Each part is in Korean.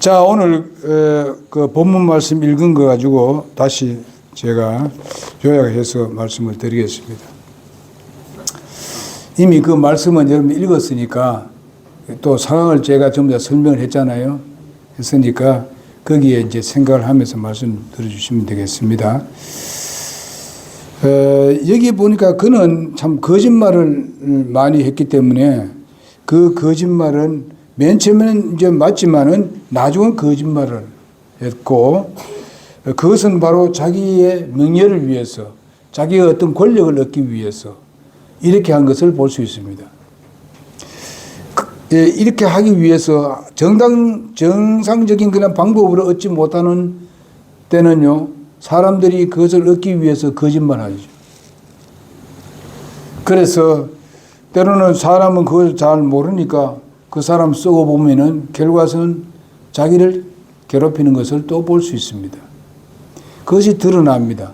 자, 오늘 그 본문 말씀 읽은 거 가지고 다시 제가 요약해서 말씀을 드리겠습니다. 이미 그 말씀은 여러분 읽었으니까 또 상황을 제가 전부 다 설명을 했잖아요. 했으니까 거기에 이제 생각을 하면서 말씀 들어주시면 되겠습니다. 여기 보니까 그는 참 거짓말을 많이 했기 때문에 그 거짓말은 맨 처음에는 이제 맞지만은 나중은 거짓말을 했고, 그것은 바로 자기의 명예를 위해서, 자기의 어떤 권력을 얻기 위해서 이렇게 한 것을 볼 수 있습니다. 이렇게 하기 위해서 정상적인 그런 방법으로 얻지 못하는 때는요, 사람들이 그것을 얻기 위해서 거짓말하죠. 그래서 때로는 사람은 그걸 잘 모르니까 그 사람 쓰고 보면은 결과는 자기를 괴롭히는 것을 또 볼 수 있습니다. 그것이 드러납니다.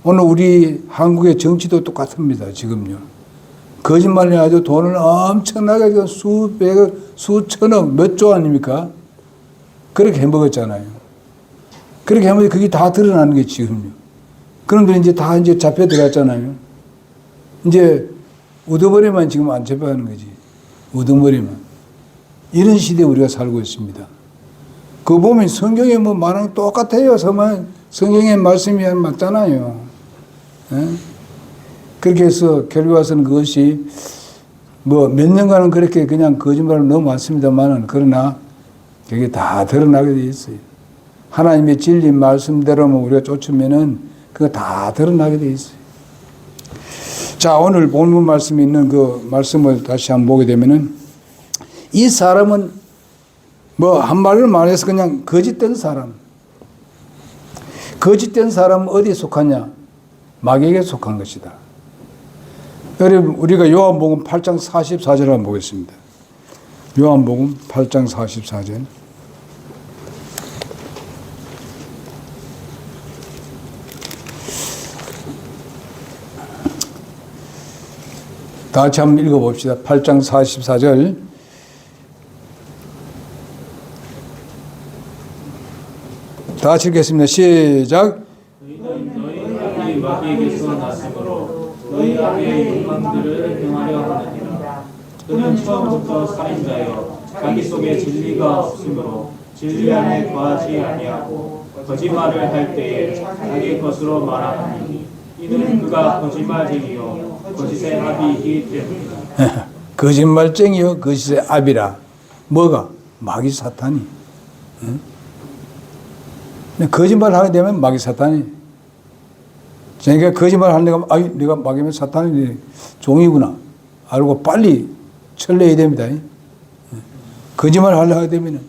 오늘 우리 한국의 정치도 똑같습니다. 지금요. 거짓말을 해가지고 돈을 엄청나게 수백억, 수천억, 몇 조 아닙니까? 그렇게 해먹었잖아요. 그렇게 하면 그게 다 드러나는 게 지금요. 그런데 이제 다 이제 잡혀 들어갔잖아요. 이제 우두머리만 지금 안 잡혀가는 거지. 우두머리만. 이런 시대에 우리가 살고 있습니다. 그거 보면 성경에 뭐 말하는 똑같아요. 성경의 말씀이 맞잖아요. 예? 그렇게 해서 결과서는 그것이 뭐 몇 년간은 그렇게 그냥 거짓말을 넘어왔습니다만은 그러나 그게 다 드러나게 돼 있어요. 하나님의 진리 말씀대로만 우리가 쫓으면은 그거 다 드러나게 돼 있어요. 자, 오늘 본문 말씀에 있는 그 말씀을 다시 한번 보게 되면은 이 사람은 뭐 한마디로 말해서 그냥 거짓된 사람. 거짓된 사람은 어디에 속하냐? 마귀에게 속한 것이다. 여러분, 우리가 요한복음 8장 44절 한번 보겠습니다. 요한복음 8장 44절. 다 같이 한번 읽어봅시다. 8장 44절. 다 같이 읽겠습니다. 시작. 너희 아비 마귀에게서 났으므로 너희 아비의 욕망들을 행하려 하느니라. 그는 처음부터 살인자여 자기 속에 진리가 없으므로 진리 안에 거하지 아니하고 거짓말을 할 때에 자기 것으로 말하나니 이는 그가 거짓말쟁이요 거짓의 아비이기 때문이다. 거짓말쟁이요 거짓의 아비라. 뭐가? 마귀 사탄이. 거짓말 하게 되면 마귀 사탄이. 그러니까 거짓말 하는 데가 내가 마귀면 사탄이 종이구나 알고 빨리 철내야 됩니다. 거짓말 하려고 되면은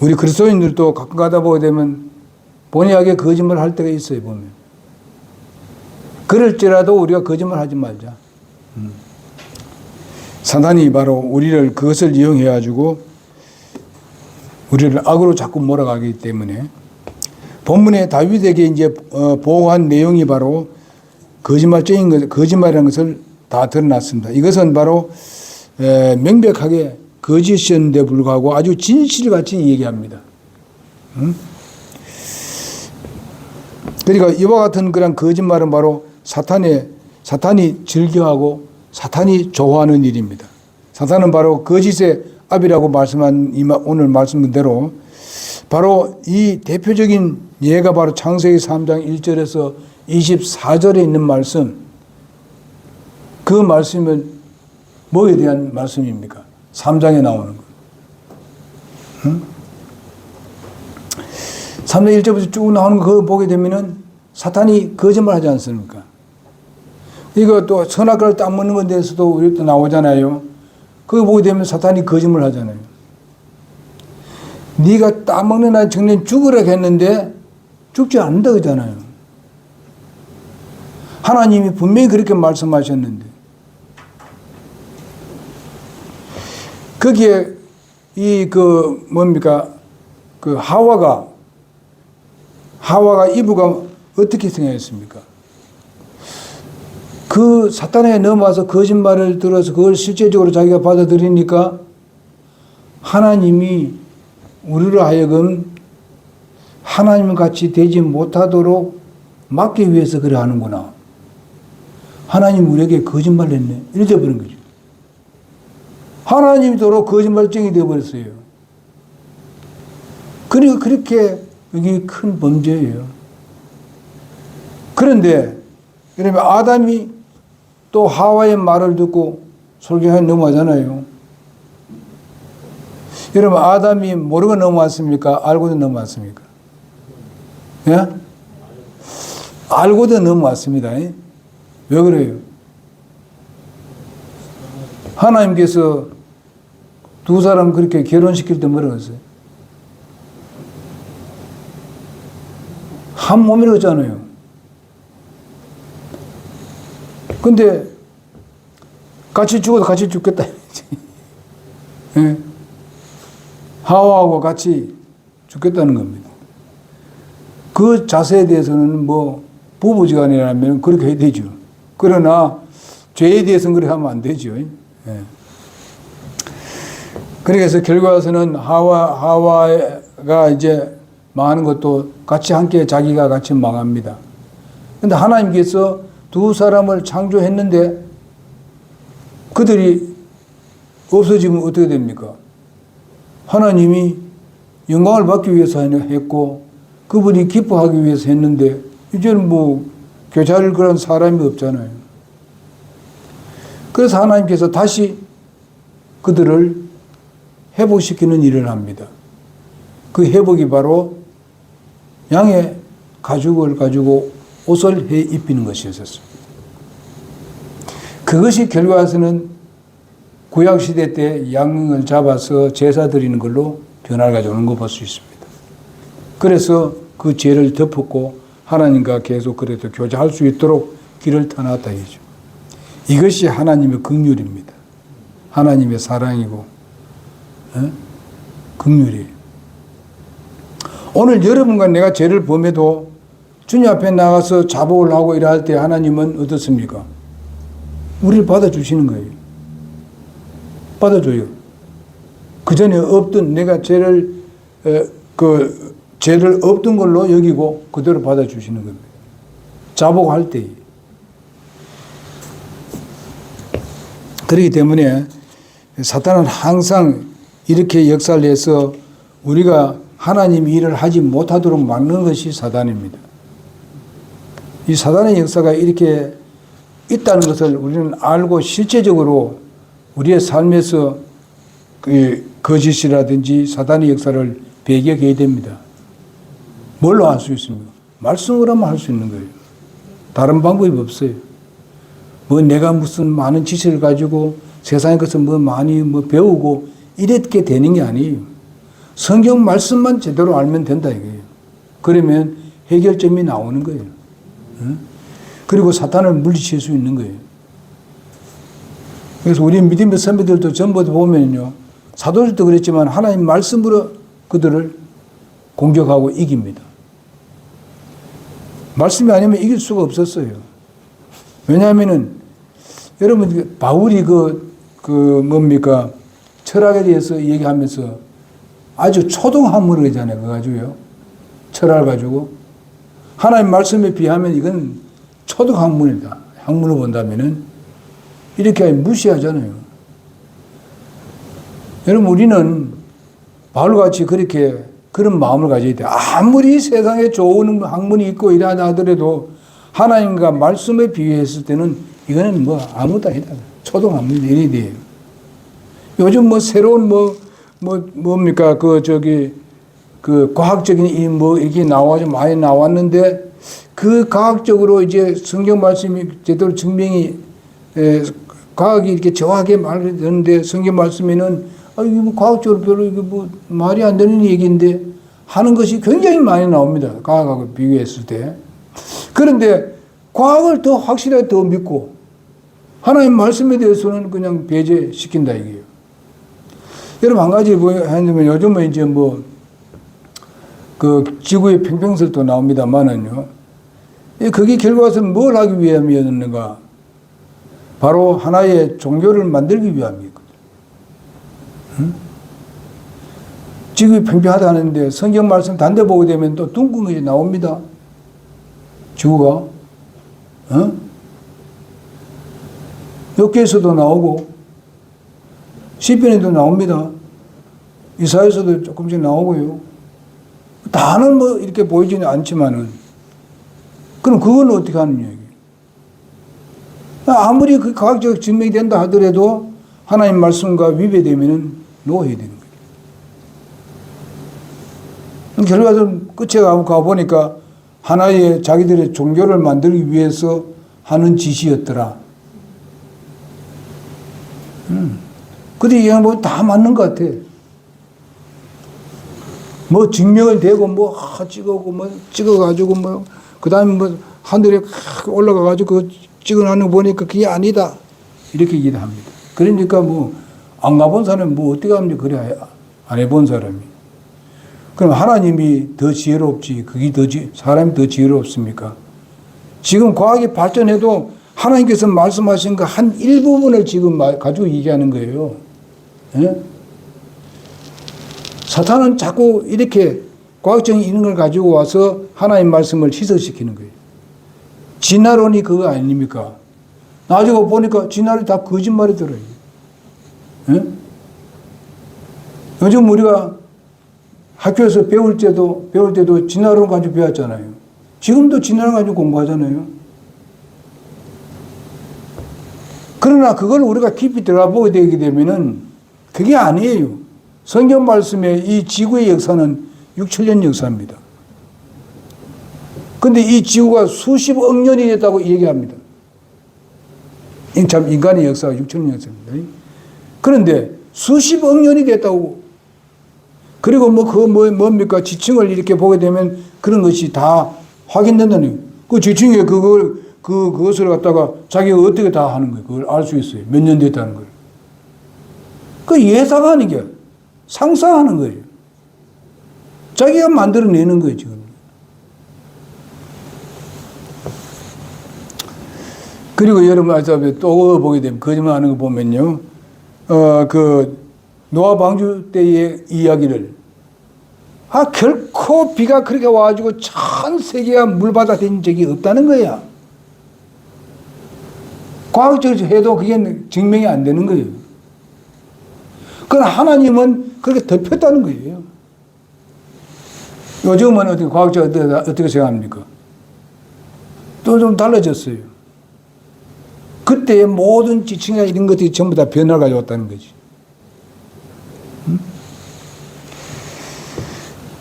우리 그리스도인들도 가끔 가다 보게 되면 본의 아니게 거짓말 할 때가 있어요. 보면 그럴지라도 우리가 거짓말 하지 말자. 사탄이 바로 우리를 그것을 이용해 가지고 우리를 악으로 자꾸 몰아가기 때문에 본문에 다윗에게 이제 보고한 내용이 바로 거짓말쟁인 것, 거짓말이라는 것을 다 드러났습니다. 이것은 바로 명백하게 거짓이었는데 불구하고 아주 진실같이 얘기합니다. 그러니까 이와 같은 그런 거짓말은 바로 사탄이 즐겨하고 사탄이 좋아하는 일입니다. 사탄은 바로 거짓의 압이라고 말씀한 오늘 말씀대로 바로 이 대표적인 예가 바로 창세기 3장 1절에서 24절에 있는 말씀, 그 말씀은 뭐에 대한 말씀입니까? 3장에 나오는 거. 3장 1절부터 쭉 나오는 거 보게 되면은 사탄이 거짓말 하지 않습니까? 이거 또 선악과를 딱 먹는 건 데서도 우리 또 나오잖아요. 그거 보게 되면 사탄이 거짓말 하잖아요. 네가 따먹는 날 정년 죽으라 했는데 죽지 않는다 그러잖아요. 하나님이 분명히 그렇게 말씀하셨는데 거기에 하와가 이브가 어떻게 생각했습니까? 그 사탄에 넘어와서 거짓말을 들어서 그걸 실제적으로 자기가 받아들이니까 하나님이 우리로 하여금 하나님 같이 되지 못하도록 막기 위해서 그래 하는구나. 하나님 우리에게 거짓말을 했네. 이래 버린 거죠. 하나님도록 거짓말쟁이 되어버렸어요. 그러니까 그렇게 이게 큰 범죄예요. 그런데 여러분 아담이 또 하와의 말을 듣고 솔깃하게 넘어가잖아요. 여러분 아담이 모르고 넘어왔습니까? 알고도 넘어왔습니까? 예? 알고도 넘어왔습니다. 왜 그래요? 하나님께서 두 사람 그렇게 결혼시킬 때 뭐라고 했어요? 한 몸이라잖아요. 근데 같이 죽어도 같이 죽겠다. 예? 하와하고 같이 죽겠다는 겁니다. 그 자세에 대해서는 뭐 부부지간이라면 그렇게 해야 되죠. 그러나 죄에 대해서는 그렇게 하면 안 되죠. 예. 그래서 결과에서는 하와가 이제 망하는 것도 같이 함께 자기가 같이 망합니다. 그런데 하나님께서 두 사람을 창조했는데 그들이 없어지면 어떻게 됩니까? 하나님이 영광을 받기 위해서 했고 그분이 기뻐하기 위해서 했는데 이제는 뭐 교차할 그런 사람이 없잖아요. 그래서 하나님께서 다시 그들을 회복시키는 일을 합니다. 그 회복이 바로 양의 가죽을 가지고 옷을 해 입히는 것이었습니다. 그것이 결과에서는 구약시대 때 양을 잡아서 제사 드리는 걸로 변화를 가져오는 거 볼 수 있습니다. 그래서 그 죄를 덮었고 하나님과 계속 그래도 교제할 수 있도록 길을 터놨다 이죠. 이것이 하나님의 긍휼입니다. 하나님의 사랑이고 긍휼이에요. 오늘 여러분과 내가 죄를 범해도 주님 앞에 나가서 자복을 하고 일할 때 하나님은 어떻습니까? 우리를 받아주시는 거예요. 받아줘요. 그 전에 없던 내가 죄를 없던 걸로 여기고 그대로 받아주시는 겁니다. 자복할 때. 그렇기 때문에 사탄은 항상 이렇게 역사를 해서 우리가 하나님 일을 하지 못하도록 막는 것이 사단입니다. 이 사단의 역사가 이렇게 있다는 것을 우리는 알고 실제적으로 우리의 삶에서 그 거짓이라든지 사단의 역사를 배격해야 됩니다. 뭘로 할 수 있습니까? 말씀으로 하면 할 수 있는 거예요. 다른 방법이 없어요. 뭐 내가 무슨 많은 지식을 가지고 세상에 것을 뭐 많이 배우고 이렇게 되는 게 아니에요. 성경 말씀만 제대로 알면 된다 이거예요. 그러면 해결점이 나오는 거예요. 그리고 사탄을 물리칠 수 있는 거예요. 그래서 우리 믿음의 선배들도 전부 보면요. 사도들도 그랬지만 하나님 말씀으로 그들을 공격하고 이깁니다. 말씀이 아니면 이길 수가 없었어요. 왜냐하면은 여러분 바울이 뭡니까 철학에 대해서 얘기하면서 아주 초등학문을 하잖아요. 그거 가지고요. 철학을 가지고 하나님 말씀에 비하면 이건 초등학문이다. 학문을 본다면은 이렇게 무시하잖아요. 여러분 우리는 바울같이 그렇게 그런 마음을 가져야 돼요. 아무리 세상에 좋은 학문이 있고 이러다 하더라도 하나님과 말씀에 비교했을 때는 이거는 뭐 아무것도 아니다. 초등학문이 이래야 돼요. 요즘 뭐 새로운 뭡니까 그 과학적인 이렇게 나와서 많이 나왔는데 그 과학적으로 이제 성경 말씀이 제대로 증명이 과학이 이렇게 정확하게 말하는데 성경 말씀에는 이거 뭐 과학적으로 별로 이거 뭐 말이 안 되는 얘기인데 하는 것이 굉장히 많이 나옵니다. 과학하고 비교했을 때. 그런데 과학을 더 확실하게 더 믿고 하나님 말씀에 대해서는 그냥 배제시킨다 이게요. 여러분 한 가지 보면 요즘은 이제 그 지구의 평평설도 나옵니다만은요. 그게 결과적으로 뭘 하기 위함이었는가? 바로 하나의 종교를 만들기 위함이거든요. 지구가 평평하다는데 성경 말씀 단대 보게 되면 또 둥근 것이 나옵니다. 지구가. 욥기에서도 나오고 시편에도 나옵니다. 이사야에서도 조금씩 나오고요. 다는 뭐 이렇게 보이지는 않지만은 그럼 그건 어떻게 하는 얘기예요? 아무리 그 과학적 증명이 된다 하더라도 하나님 말씀과 위배되면은 놓아야 되는 거예요. 결과적으로 끝에 가보니까 하나의 자기들의 종교를 만들기 위해서 하는 짓이었더라. 근데 이 양반 다 맞는 것 같아. 뭐 증명을 대고 뭐 찍어고 뭐 찍어가지고 뭐 그다음에 뭐 하늘에 올라가가지고 그 찍어놓는 거 보니까 그게 아니다 이렇게 얘기를 합니다. 그러니까 뭐 안 가본 사람이 뭐 어떻게 합니까? 그래 안 해본 사람이. 그럼 하나님이 더 지혜롭지 그게 사람이 더 지혜롭습니까? 지금 과학이 발전해도 하나님께서 말씀하신 그 한 일부분을 지금 가지고 얘기하는 거예요. 예? 사탄은 자꾸 이렇게 과학적인 이런 걸 가지고 와서 하나님 말씀을 희석시키는 거예요. 진화론이 그거 아닙니까? 나중에 보니까 진화론이 다 거짓말이더라고요. 예? 요즘 우리가 학교에서 배울 때도 진화론 가지고 배웠잖아요. 지금도 진화론 가지고 공부하잖아요. 그러나 그걸 우리가 깊이 들어가 보게 되게 되면은 그게 아니에요. 성경 말씀에 이 지구의 역사는 6천년 역사입니다. 근데 이 지구가 수십억 년이 됐다고 얘기합니다. 참 인간의 역사가 6천년 역사입니다. 그런데 수십억 년이 됐다고. 그리고 뭡니까? 지층을 이렇게 보게 되면 그런 것이 다 확인된다는 거예요. 그 지층에 그것을 갖다가 자기가 어떻게 다 하는 거예요. 그걸 알 수 있어요. 몇 년 됐다는 걸. 그 예상하는 게 상상하는 거예요. 자기가 만들어내는 거예요, 지금. 그리고 여러분, 또 보게 되면, 거짓말 하는 거 보면요. 노아 방주 때의 이야기를, 결코 비가 그렇게 와가지고 전 세계가 물바다 된 적이 없다는 거야. 과학적으로 해도 그게 증명이 안 되는 거예요. 그러나 하나님은 그렇게 덮였다는 거예요. 요즘은 어떻게 과학자가 어떻게 생각합니까? 또 좀 달라졌어요. 그때의 모든 지층이나 이런 것들이 전부 다 변화를 가져왔다는 거지.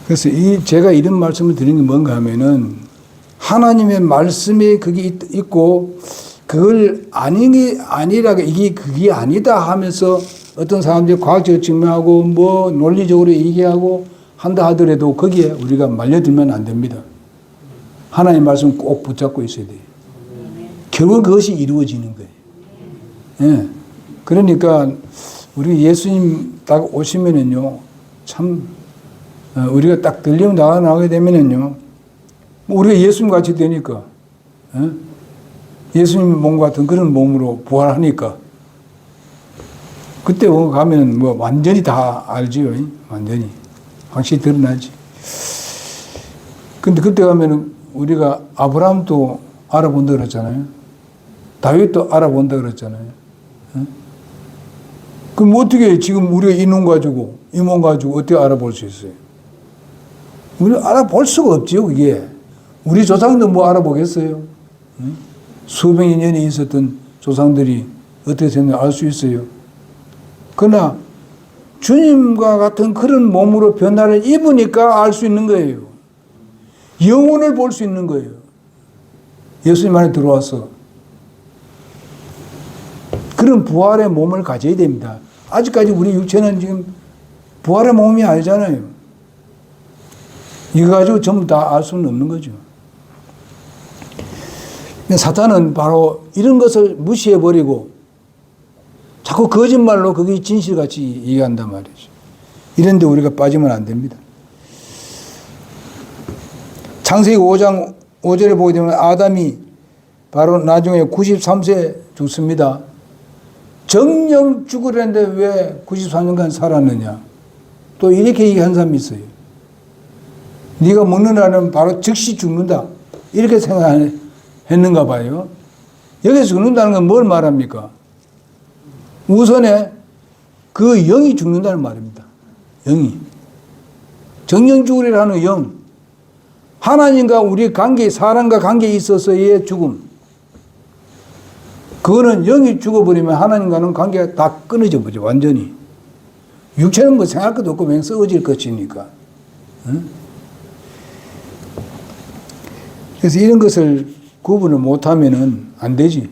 그래서 제가 이런 말씀을 드리는 게 뭔가 하면은 하나님의 말씀에 그게 있고 그걸 아니라고 그게 아니다 하면서 어떤 사람들이 과학적으로 증명하고 뭐 논리적으로 얘기하고 한다 하더라도 거기에 우리가 말려들면 안 됩니다. 하나님 말씀 꼭 붙잡고 있어야 돼요. 결국 그것이 이루어지는 거예요. 예. 그러니까 우리 예수님 딱 오시면은요, 참 우리가 딱 들리면 나가게 되면은요, 우리가 예수님 같이 되니까, 예수님 몸 같은 그런 몸으로 부활하니까, 그때 가면 뭐 완전히 다 알지요. 완전히. 확실히 드러나지. 근데 그때 가면은 우리가 아브라함도 알아본다 그랬잖아요. 다윗도 알아본다 그랬잖아요. 그럼 어떻게 지금 우리가 이 몸 가지고 어떻게 알아볼 수 있어요? 우리가 알아볼 수가 없지요, 그게. 우리 조상도 뭐 알아보겠어요? 수백여 년이 있었던 조상들이 어떻게 됐는지 알 수 있어요. 그러나 주님과 같은 그런 몸으로 변화를 입으니까 알 수 있는 거예요. 영혼을 볼 수 있는 거예요. 예수님 안에 들어와서. 그런 부활의 몸을 가져야 됩니다. 아직까지 우리 육체는 지금 부활의 몸이 아니잖아요. 이거 가지고 전부 다 알 수는 없는 거죠. 사탄은 바로 이런 것을 무시해버리고 자꾸 거짓말로 그게 진실같이 얘기한단 말이죠. 이런데 우리가 빠지면 안 됩니다. 창세기 5장 5절에 보게 되면 아담이 바로 나중에 93세 죽습니다. 정령 죽으려는데 왜 93년간 살았느냐? 또 이렇게 얘기한 사람이 있어요. 네가 먹는 날은 바로 즉시 죽는다. 이렇게 생각했는가 봐요. 여기서 죽는다는 건 뭘 말합니까? 우선에 그 영이 죽는다는 말입니다. 영이. 정령죽으리라는 영. 하나님과 우리 관계, 사람과 관계에 있어서의 죽음. 그거는 영이 죽어버리면 하나님과는 관계가 다 끊어져 버죠, 완전히. 육체는 뭐 생각할 것도 없고 그냥 썩어질 것이니까. 응? 그래서 이런 것을 구분을 못하면은 안 되지.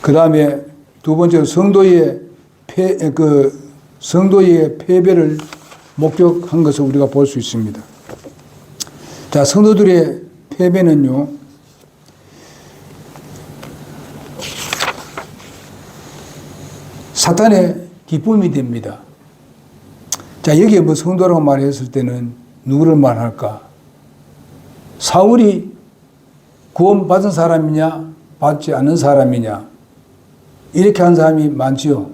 그 다음에 두 번째로 성도의 패배를 목격한 것을 우리가 볼 수 있습니다. 자, 성도들의 패배는요, 사탄의 기쁨이 됩니다. 자, 여기에 뭐 성도라고 말했을 때는 누구를 말할까? 사울이 구원받은 사람이냐, 받지 않은 사람이냐, 이렇게 한 사람이 많지요.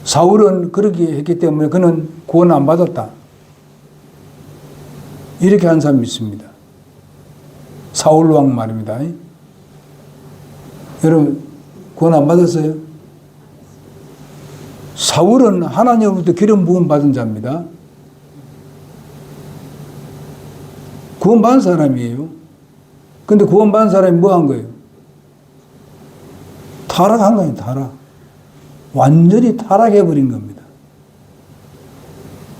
사울은 그렇게 했기 때문에 그는 구원 안 받았다. 이렇게 한 사람이 있습니다. 사울 왕 말입니다. 여러분, 구원 안 받았어요? 사울은 하나님으로부터 기름 부음 받은 자입니다. 구원 받은 사람이에요. 근데 구원 받은 사람이 뭐 한 거예요? 타락한 거예요, 타락. 완전히 타락해버린 겁니다.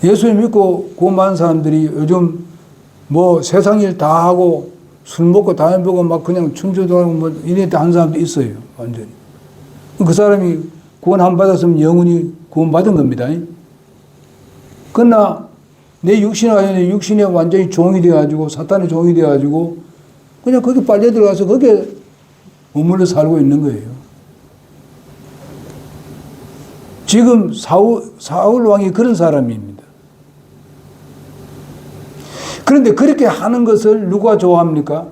예수 믿고 구원 받은 사람들이 요즘 뭐 세상 일 다 하고 술 먹고 담배 먹고 막 그냥 춤추도 하고 뭐 이렇게 한 사람도 있어요, 완전히. 그 사람이 구원 안 받았으면 영원히 구원 받은 겁니다. 그러나 내 육신에 완전히 종이 되어가지고 사탄의 종이 되어가지고 그냥 거기 빨려 들어가서 거기에 머물러 살고 있는 거예요. 지금 사울 왕이 그런 사람입니다. 그런데 그렇게 하는 것을 누가 좋아합니까?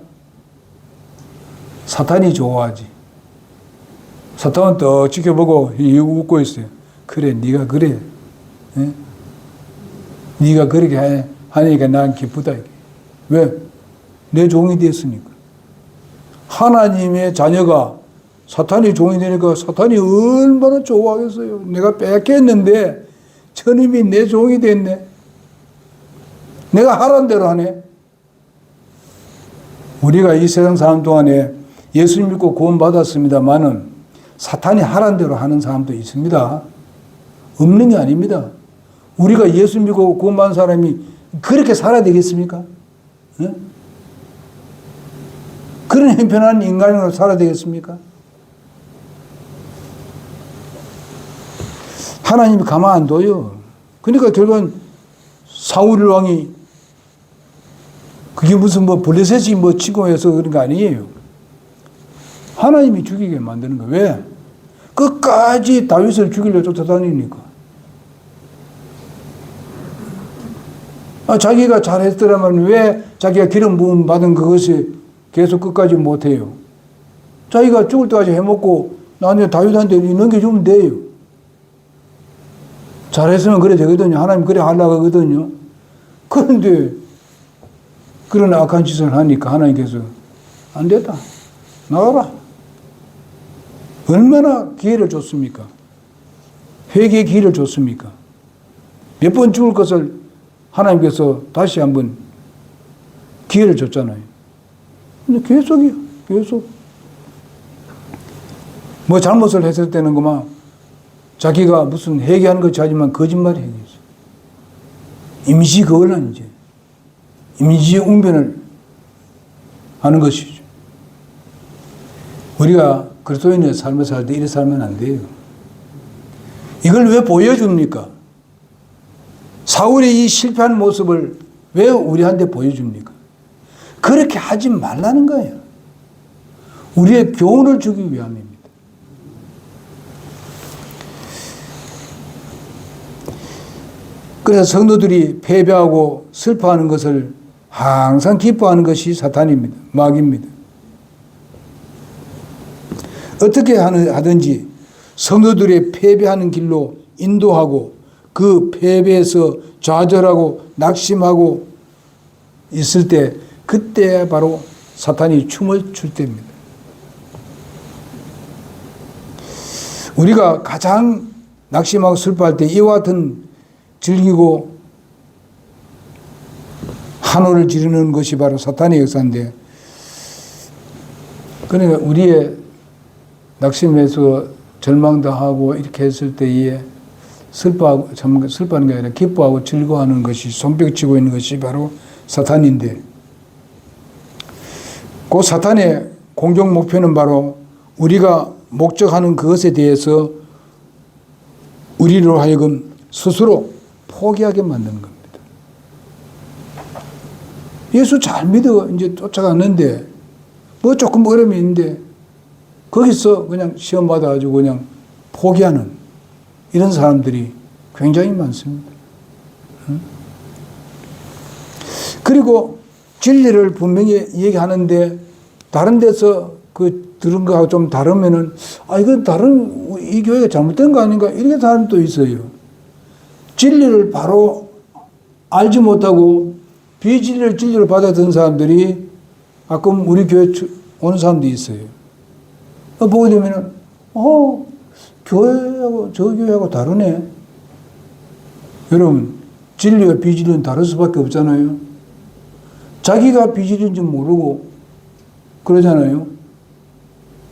사탄이 좋아하지. 사탄은 또 지켜보고 웃고 있어요. 그래, 네가 그래. 예? 네가 그렇게 하니까 난 기쁘다. 왜? 내 종이 됐으니까. 하나님의 자녀가 사탄이 종이 되니까 사탄이 얼마나 좋아하겠어요. 내가 뺏겼는데 저놈이 내 종이 됐네. 내가 하라는 대로 하네. 우리가 이 세상 사람 동안에 예수 믿고 구원 받았습니다만은 사탄이 하라는 대로 하는 사람도 있습니다. 없는 게 아닙니다. 우리가 예수 믿고 구원 받은 사람이 그렇게 살아야 되겠습니까? 네? 그런 형편한 인간으로 살아야 되겠습니까? 하나님이 가만 안 둬요. 그러니까 결국은 사울 왕이 그게 무슨 뭐 블레셋이 뭐 치고 해서 그런 거 아니에요. 하나님이 죽이게 만드는 거예요. 왜? 끝까지 다윗을 죽이려고 쫓아다니니까. 자기가 잘했더라면 왜 자기가 기름 부음 받은 그것이 계속 끝까지 못해요? 자기가 죽을 때까지 해먹고 나중에 다윗한테 넘겨주면 돼요. 잘했으면 그래 되거든요. 하나님 그래 하려고 하거든요. 그런데 그런 악한 짓을 하니까 하나님께서 안 됐다. 나가라. 얼마나 기회를 줬습니까? 회개의 기회를 줬습니까? 몇 번 죽을 것을 하나님께서 다시 한번 기회를 줬잖아요. 근데 계속이요. 계속. 뭐 잘못을 했을 때는 그만 자기가 무슨 회개하는 것이 하지만 거짓말이 회개했어요. 임시 거울란 이제. 임시 웅변을 하는 것이죠. 우리가 그리스도인의 삶을 살 때 이렇게 살면 안 돼요. 이걸 왜 보여줍니까? 사울의 이 실패한 모습을 왜 우리한테 보여줍니까? 그렇게 하지 말라는 거예요. 우리의 교훈을 주기 위함입니다. 그래서 성도들이 패배하고 슬퍼하는 것을 항상 기뻐하는 것이 사탄입니다. 마귀입니다. 어떻게 하든지 성도들의 패배하는 길로 인도하고 그 패배에서 좌절하고 낙심하고 있을 때 그때 바로 사탄이 춤을 출 때입니다. 우리가 가장 낙심하고 슬퍼할 때 이와 같은 즐기고 한호를 지르는 것이 바로 사탄의 역사인데, 그러니까 우리의 낙심해서 절망당하고 이렇게 했을 때에 슬퍼하고, 참 슬퍼하는 게 아니라 기뻐하고 즐거워하는 것이 손뼉치고 있는 것이 바로 사탄인데, 그 사탄의 공격 목표는 바로 우리가 목적하는 그것에 대해서 우리로 하여금 스스로 포기하게 만드는 겁니다. 예수 잘 믿어 이제 쫓아갔는데 뭐 조금 어려움이 있는데 거기서 그냥 시험 받아가지고 그냥 포기하는 이런 사람들이 굉장히 많습니다. 그리고 진리를 분명히 얘기하는데 다른 데서 그 들은 거하고 좀 다르면은 이건 다른 이 교회가 잘못된 거 아닌가 이렇게 사람도 있어요. 진리를 바로 알지 못하고 비진리를 진리로 받아든 사람들이 가끔 우리 교회 오는 사람도 있어요. 보게 되면은 교회하고 저 교회하고 다르네. 여러분 진리와 비진리는 다를 수밖에 없잖아요. 자기가 비진리인지 모르고 그러잖아요.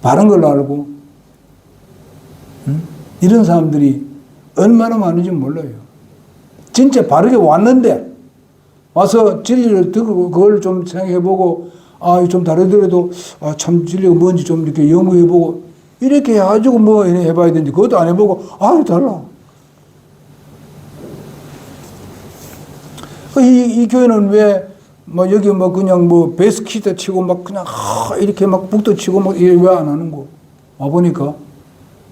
바른 걸 알고. 이런 사람들이 얼마나 많은지 몰라요. 진짜 바르게 왔는데 와서 진리를 듣고 그걸 좀 생각해보고 좀 다르더라도 참 진리가 뭔지 좀 이렇게 연구해보고 이렇게 해가지고 뭐 해봐야 되는데 그것도 안 해보고 달라. 이 교회는 왜 여기 그냥 베스키트 치고 그냥 이렇게 북도 치고 왜 안 하는 거? 와보니까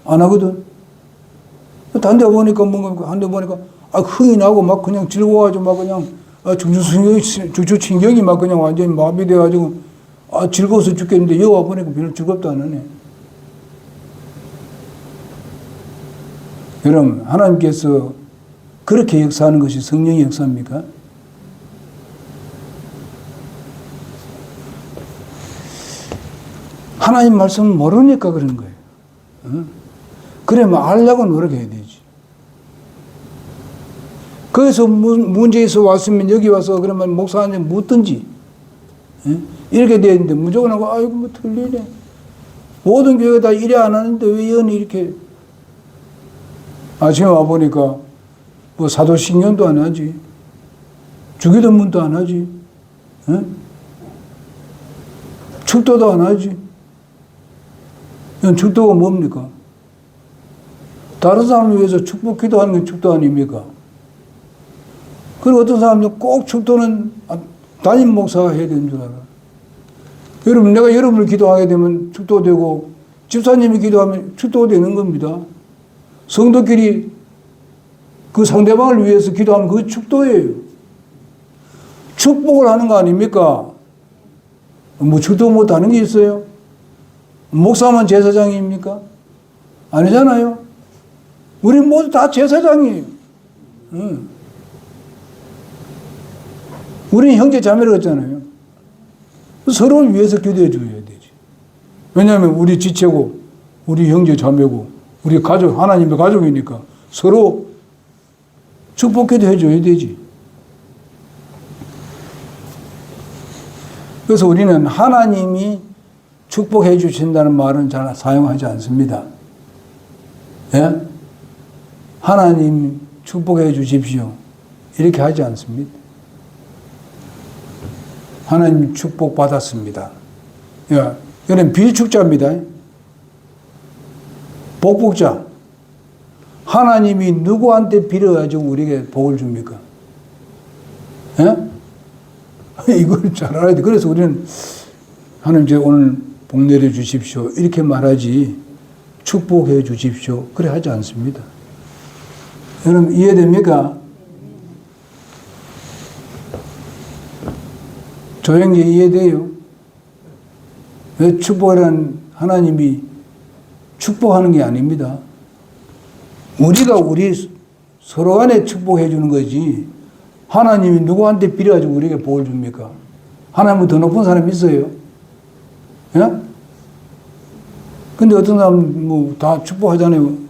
안 하거든. 딴 데 보니까 한 데 보니까 흥이 나고 그냥 즐거워가지고 그냥 중추신경이 그냥 완전히 마비돼가지고 즐거워서 죽겠는데 여기 와보니까 별로 즐겁도 안 하네. 여러분 하나님께서 그렇게 역사하는 것이 성령의 역사입니까? 하나님 말씀을 모르니까 그런 거예요. 그러면 알려고 노력해야 되지. 거기서 문제에서 왔으면 여기 와서 그러면 목사한테 묻든지 이렇게 돼야 되는데 무조건 하고 이거 틀리네. 모든 교회가 다 이래 안 하는데 왜 연이 이렇게. 아침에 와보니까 사도신경도 안 하지. 주기도문도 안 하지. 축도도 안 하지. 축도가 뭡니까? 다른 사람을 위해서 축복 기도하는 게 축도 아닙니까? 그리고 어떤 사람들은 꼭 축도는 담임 목사가 해야 되는 줄 알아. 여러분, 내가 여러분을 기도하게 되면 축도되고, 집사님이 기도하면 축도되는 겁니다. 성도끼리 그 상대방을 위해서 기도하면 그게 축도예요. 축복을 하는 거 아닙니까? 축도 못하는 게 있어요? 목사만 제사장입니까? 아니잖아요. 우리 모두 다 제사장이에요. 우리는 형제 자매를 했잖아요. 서로를 위해서 기도해 줘야 되지. 왜냐하면 우리 지체고, 우리 형제 자매고, 우리 가족, 하나님의 가족이니까 서로 축복기도 해줘야 되지. 그래서 우리는 하나님이 축복해 주신다는 말은 잘 사용하지 않습니다. 예? 하나님 축복해 주십시오. 이렇게 하지 않습니다. 하나님 축복 받았습니다. 예. 이건 비축자입니다. 복복자. 하나님이 누구한테 빌어가지고 우리에게 복을 줍니까? 예? 이걸 잘 알아야 돼. 그래서 우리는 하나님 오늘 복 내려 주십시오. 이렇게 말하지 축복해 주십시오. 그래 하지 않습니다. 여러분 이해됩니까? 조용히 이해돼요? 왜 축복이라는 하나님이 축복하는 게 아닙니다. 우리가 우리 서로 간에 축복해 주는 거지. 하나님이 누구한테 빌어가지고 우리에게 복을 줍니까? 하나님은 더 높은 사람이 있어요? 예? 근데 어떤 사람은 뭐 다 축복하잖아요.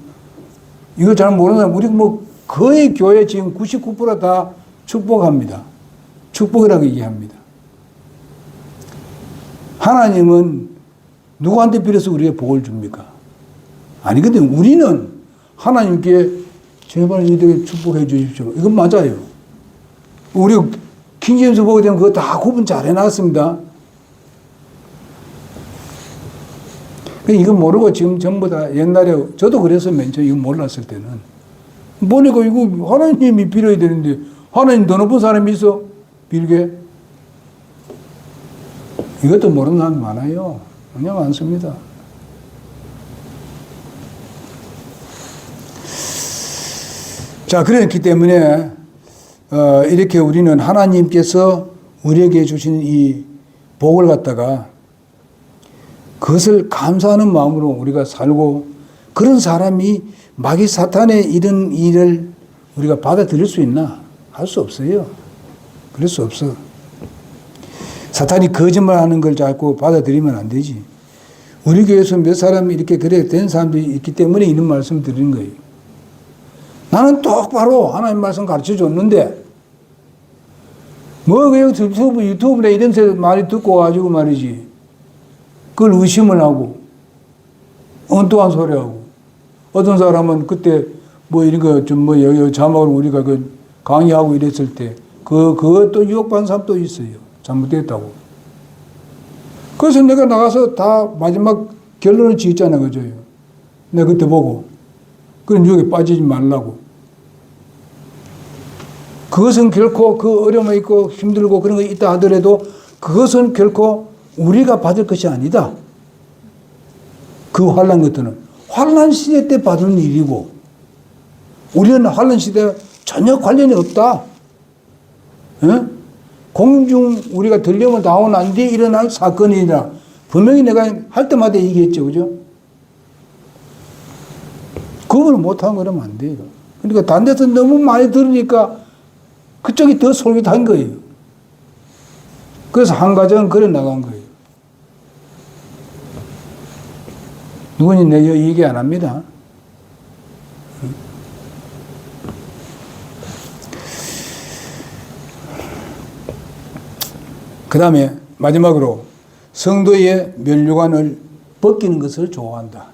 이거 잘 모르는 사람, 우리 뭐 거의 교회 지금 99%다 축복합니다. 축복이라고 얘기합니다. 하나님은 누구한테 빌어서 우리에게 복을 줍니까? 아니거든요. 우리는 하나님께 제발 이들에게 축복해 주십시오. 이건 맞아요. 우리 킹제임스 보게 되면 그거 다 구분 잘 해놨습니다. 이거 모르고 지금 전부 다 옛날에 저도 그래서 맨 처음 이거 몰랐을 때는 보니까 이거 하나님이 빌어야 되는데 하나님 더 높은 사람이 있어? 빌게? 이것도 모르는 사람이 많아요. 그냥 많습니다. 자, 그렇기 때문에 이렇게 우리는 하나님께서 우리에게 주신 이 복을 갖다가 그것을 감사하는 마음으로 우리가 살고 그런 사람이 마귀 사탄의 이런 일을 우리가 받아들일 수 있나? 할 수 없어요. 그럴 수 없어. 사탄이 거짓말하는 걸 자꾸 받아들이면 안 되지. 우리 교회에서 몇 사람이 이렇게 그래 된 사람들이 있기 때문에 이런 말씀 드리는 거예요. 나는 똑바로 하나님 말씀 가르쳐 줬는데 뭐 그냥 유튜브나 이런 데 말이 듣고 가지고 말이지 그걸 의심을 하고 엉뚱한 소리 하고 어떤 사람은 그때 뭐 이런 거 좀 뭐 여기 자막으로 우리가 그 강의하고 이랬을 때 그것도 유혹받는 사람도 있어요. 잘못됐다고. 그래서 내가 나가서 다 마지막 결론을 지었잖아, 그죠? 내가 그때 보고. 그런 유혹에 빠지지 말라고. 그것은 결코 그 어려움이 있고 힘들고 그런 거 있다 하더라도 그것은 결코 우리가 받을 것이 아니다. 그 환난 것들은. 환난 시대 때 받은 일이고 우리는 환난 시대에 전혀 관련이 없다. 에? 공중 우리가 들려면 나오고 난 뒤에 일어날 사건이라 분명히 내가 할 때마다 얘기했죠. 그죠? 구분을 못하면 그러면 안 돼요. 그러니까 딴 데서 너무 많이 들으니까 그쪽이 더 솔깃한 거예요. 그래서 한 가정은 그래 나간 거예요. 누구니 내가 얘기 안 합니다. 그 다음에 마지막으로 성도의 면류관을 벗기는 것을 좋아한다.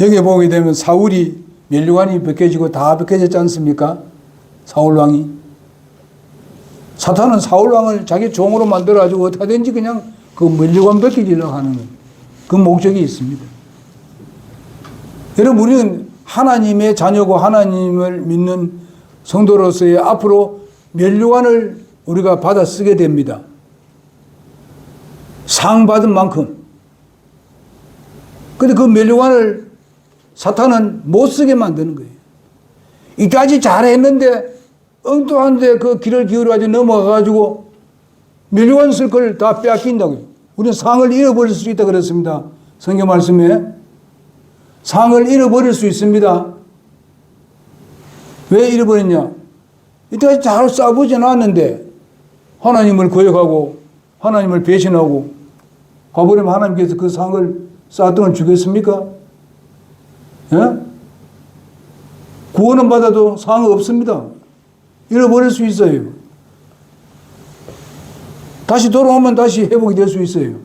여기 보게 되면 사울이 면류관이 벗겨지고 다 벗겨졌지 않습니까? 사울왕이. 사탄은 사울왕을 자기 종으로 만들어가지고 어떻게든지 그냥 그 면류관 벗기려고 하는 그 목적이 있습니다. 여러분, 우리는 하나님의 자녀고 하나님을 믿는 성도로서의 앞으로 면류관을 우리가 받아 쓰게 됩니다. 상 받은 만큼. 근데 그 면류관을 사탄은 못 쓰게 만드는 거예요. 이까지 잘했는데 엉뚱한데 그 길을 기울여가지고 넘어가가지고 면류관 쓸 걸 다 빼앗긴다고요. 우리는 상을 잃어버릴 수 있다 그랬습니다. 성경 말씀에. 상을 잃어버릴 수 있습니다. 왜 잃어버렸냐? 이때까지 잘 싸보지 않았는데 하나님을 거역하고 하나님을 배신하고 가버리면 하나님께서 그 상을 쌓았던 걸 주겠습니까? 예? 구원은 받아도 상 없습니다. 잃어버릴 수 있어요. 다시 돌아오면 다시 회복이 될 수 있어요.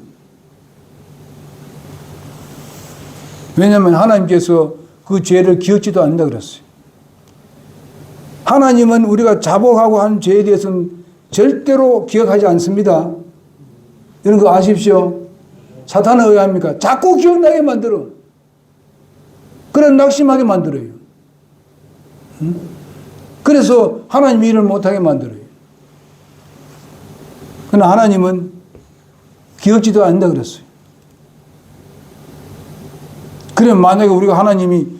왜냐하면 하나님께서 그 죄를 기억지도 않는다 그랬어요. 하나님은 우리가 자복하고 한 죄에 대해서는 절대로 기억하지 않습니다. 이런 거 아십시오? 사탄은 왜 합니까? 자꾸 기억나게 만들어. 그래 낙심하게 만들어요. 그래서 하나님 일을 못하게 만들어요. 그러나 하나님은 기억지도 않는다 그랬어요. 그래 만약에 우리가 하나님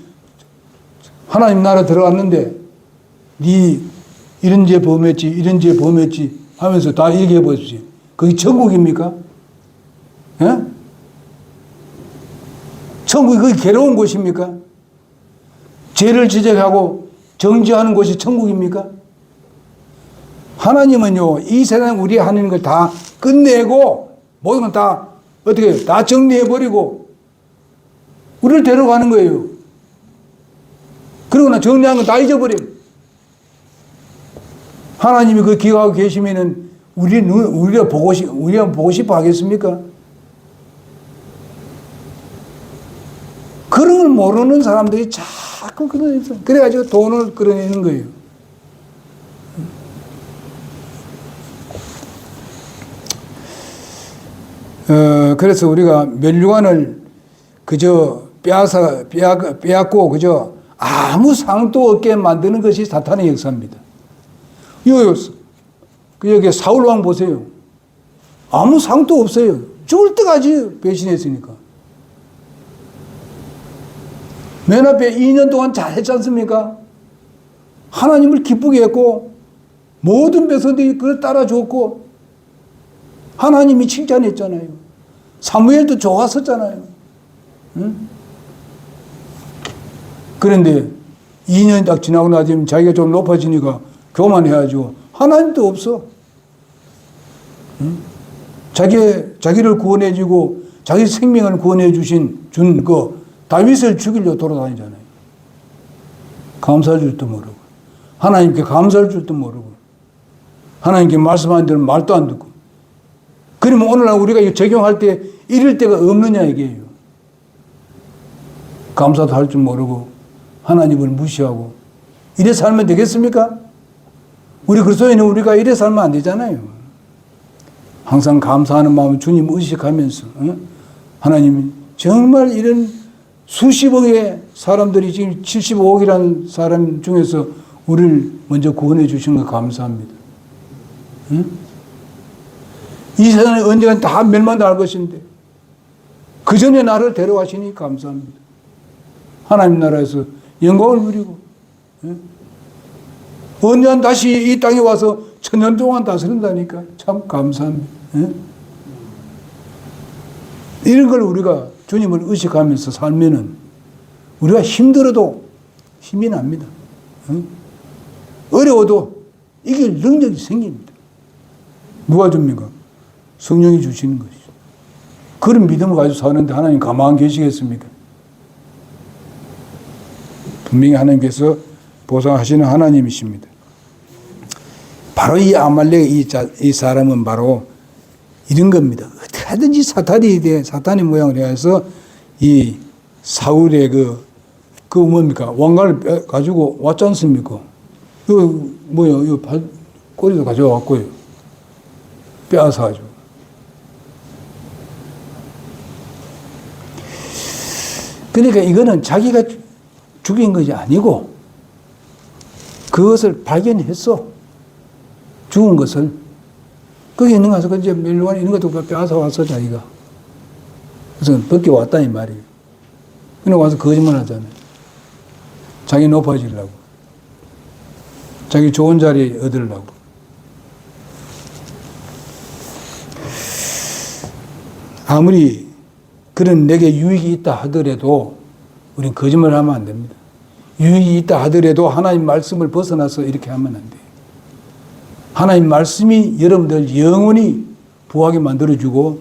나라 들어갔는데 네 이런 죄 범했지 이런 죄 범했지 하면서 다 얘기해 보십시오. 그게 천국입니까? 예? 천국이 그게 괴로운 곳입니까? 죄를 지적하고 정죄하는 곳이 천국입니까? 하나님은요, 이 세상 우리 하는 걸 다 끝내고 모든 건 다 어떻게 다 정리해버리고 우리를 데려가는 거예요. 그러고 나 정리한 건 다 잊어버려. 하나님이 그 기억하고 계시면은 우리가 보고 싶어 하겠습니까? 그런 걸 모르는 사람들이 자꾸 그래가지고 돈을 끌어내는 거예요. 그래서 우리가 면류관을 그저 빼앗고 그저 아무 상도 없게 만드는 것이 사탄의 역사입니다. 여기 사울왕 보세요. 아무 상도 없어요. 죽을 때까지 배신했으니까. 맨 앞에 2년 동안 잘했지 않습니까? 하나님을 기쁘게 했고 모든 백성들이 그걸 따라줬고 하나님이 칭찬했잖아요. 사무엘도 좋았었잖아요. 응? 그런데 2년이 딱 지나고 나면 자기가 좀 높아지니까 교만해가지고 하나님도 없어. 응? 자기를 구원해주고 자기 생명을 구원해 준 그 다윗을 죽이려고 돌아다니잖아요. 감사할 줄도 모르고 하나님께 감사할 줄도 모르고 하나님께 말씀하는 대로 말도 안 듣고. 그러면 오늘날 우리가 이거 적용할 때 이럴 때가 없느냐 이게요. 감사도 할 줄 모르고 하나님을 무시하고 이래 살면 되겠습니까? 우리 그리스도인은 우리가 이래 살면 안 되잖아요. 항상 감사하는 마음을 주님 의식하면서 하나님이 정말 이런 수십억의 사람들이 지금 75억이라는 사람 중에서 우리를 먼저 구원해 주신 거 감사합니다. 응? 이 세상에 언젠가 다 멸망할 것인데 그 전에 나를 데려가시니 감사합니다. 하나님 나라에서 영광을 누리고 언젠가 다시 이 땅에 와서 천년 동안 다스린다니까 참 감사합니다. 이런 걸 우리가 주님을 의식하면서 살면은 우리가 힘들어도 힘이 납니다. 어려워도 이길 능력이 생깁니다. 누가 줍니까? 성령이 주시는 것이죠. 그런 믿음을 가지고 사는데 하나님 가만히 계시겠습니까? 분명히 하나님께서 보상하시는 하나님이십니다. 바로 이 아말렉 이 사람은 바로 이런 겁니다. 어떻게 하든지 사탄의 모양을 해서 이 사울의 그 뭡니까? 왕관을 가지고 왔지 않습니까? 꼬리도 가져왔고요. 빼앗아가지고. 그러니까 이거는 자기가 죽인 것이 아니고 그것을 발견했어. 죽은 것을. 거기 있는 가서 이제 멸류관 이런 것도 빼앗아 왔어, 자기가. 그래서 벗겨왔다, 이 말이에요. 그러고 와서 거짓말 하잖아요. 자기 높아지려고. 자기 좋은 자리 얻으려고. 아무리 그런 내게 유익이 있다 하더라도 우린 거짓말을 하면 안 됩니다. 유익이 있다 하더라도 하나님 말씀을 벗어나서 이렇게 하면 안 돼요. 하나님 말씀이 여러분들 영원히 부하게 만들어주고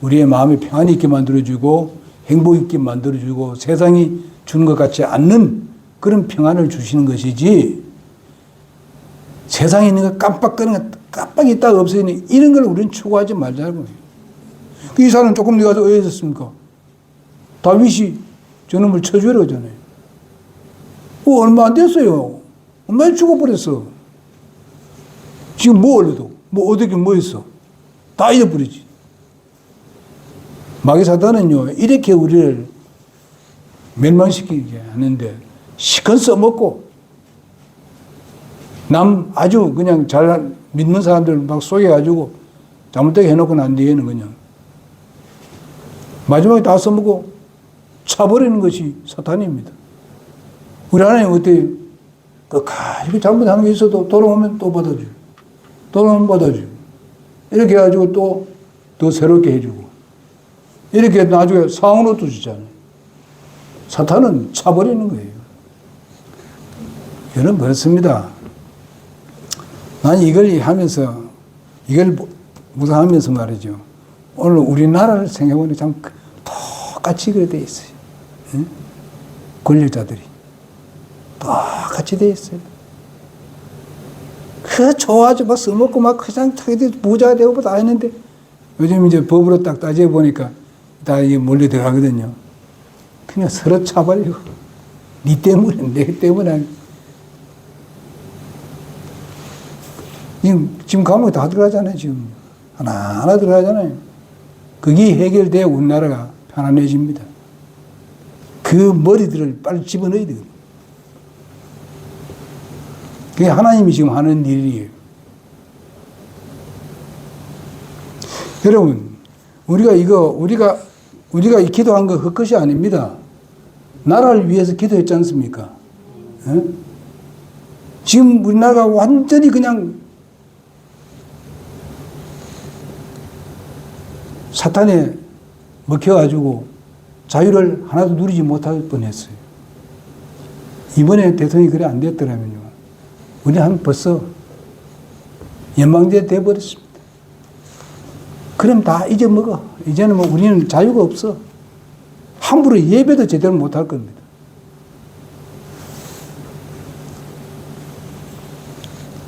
우리의 마음에 평안이 있게 만들어주고 행복 있게 만들어주고 세상이 주는 것 같지 않는 그런 평안을 주시는 것이지 세상에 있는 거 깜빡이 있다가 없어지는 이런 걸 우리는 추구하지 말자고요. 이 사람은 조금 네가 어디졌습니까? 다윗이 저놈을 쳐주려고 하잖아요. 얼마 안 됐어요. 얼마나 죽어버렸어. 지금 뭐 올려도, 어떻게 뭐 했어? 다 잊어버리지. 마귀 사단은요, 이렇게 우리를 멸망시키게 하는데, 시큰 써먹고, 남 아주 그냥 잘 믿는 사람들 막 속여가지고, 잘못되게 해놓고 난 뒤에는 그냥, 마지막에 다 써먹고, 차버리는 것이 사탄입니다. 우리 하나님 어때요? 가지고 잘못하는 게 있어도 돌아오면 또 받아줘요. 돌아오면 받아줘요. 이렇게 해가지고 또 더 새롭게 해주고. 이렇게 나중에 상으로 또 주잖아요. 사탄은 차버리는 거예요. 저는 그렇습니다. 난 이걸 하면서, 이걸 묵상하면서 말이죠. 오늘 우리나라를 생각해보니 참 똑같이 그래 돼 있어요. 응? 권력자들이. 똑같이 돼 있어요. 좋아하지, 막 써먹고 막 그냥 자기들 부자가 되고 다 했는데 요즘 이제 법으로 딱 따져보니까 다 이게 몰려 들어가거든요. 그냥 서로 차버리고. 니 때문에, 내 때문에. 지금 감옥에 다 들어가잖아요, 지금. 하나하나 들어가잖아요. 그게 해결돼야 우리나라가 편안해집니다. 그 머리들을 빨리 집어넣어야 돼요. 그게 하나님이 지금 하는 일이에요. 여러분, 우리가 이 기도한 거 헛것이 아닙니다. 나라를 위해서 기도했지 않습니까? 에? 지금 우리나라가 완전히 그냥 사탄에 먹혀가지고 자유를 하나도 누리지 못할 뻔했어요. 이번에 대통령이 그래 안 됐더라면요. 우리는 벌써 연방제 돼버렸습니다. 그럼 다 잊어먹어. 이제는 뭐 우리는 자유가 없어. 함부로 예배도 제대로 못할 겁니다.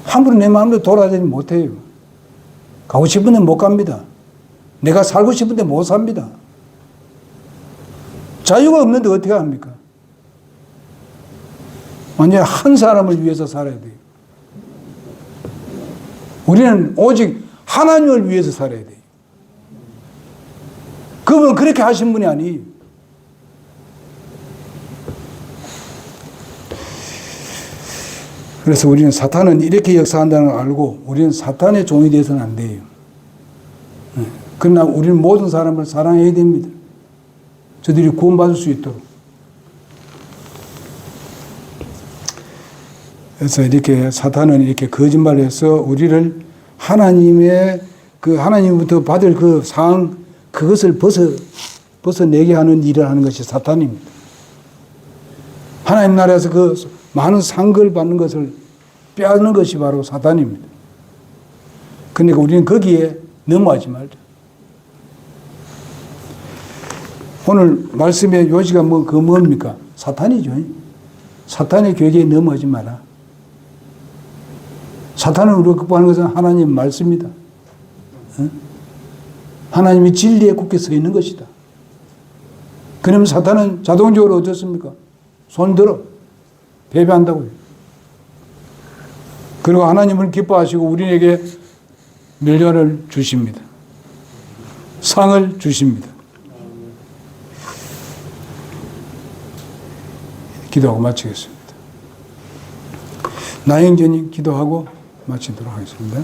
함부로 내 마음대로 돌아다니지 못해요. 가고 싶은데 못 갑니다. 내가 살고 싶은데 못 삽니다. 자유가 없는데 어떻게 합니까? 완전히 한 사람을 위해서 살아야 돼요. 우리는 오직 하나님을 위해서 살아야 돼요. 그분은 그렇게 하신 분이 아니에요. 그래서 우리는 사탄은 이렇게 역사한다는 걸 알고 우리는 사탄의 종이 되어서는 안 돼요. 그러나 우리는 모든 사람을 사랑해야 됩니다. 저들이 구원받을 수 있도록. 그래서 이렇게 사탄은 이렇게 거짓말을 해서 우리를 하나님의 그 하나님부터 받을 그 상황, 그것을 벗어내게 하는 일을 하는 것이 사탄입니다. 하나님 나라에서 그 많은 상급을 받는 것을 빼앗는 것이 바로 사탄입니다. 그러니까 우리는 거기에 넘어가지 말자. 오늘 말씀의 요지가 뭡니까? 사탄이죠. 사탄의 괴계에 넘어가지 마라. 사탄을 우리가 극복하는 것은 하나님 말씀입니다. 하나님이 진리에 굳게 서 있는 것이다. 그러면 사탄은 자동적으로 어떻습니까? 손들어. 패배한다고요. 그리고 하나님을 기뻐하시고 우리에게 멸류관을 주십니다. 상을 주십니다. 기도하고 마치겠습니다. 나영전이 기도하고 마치도록 하겠습니다.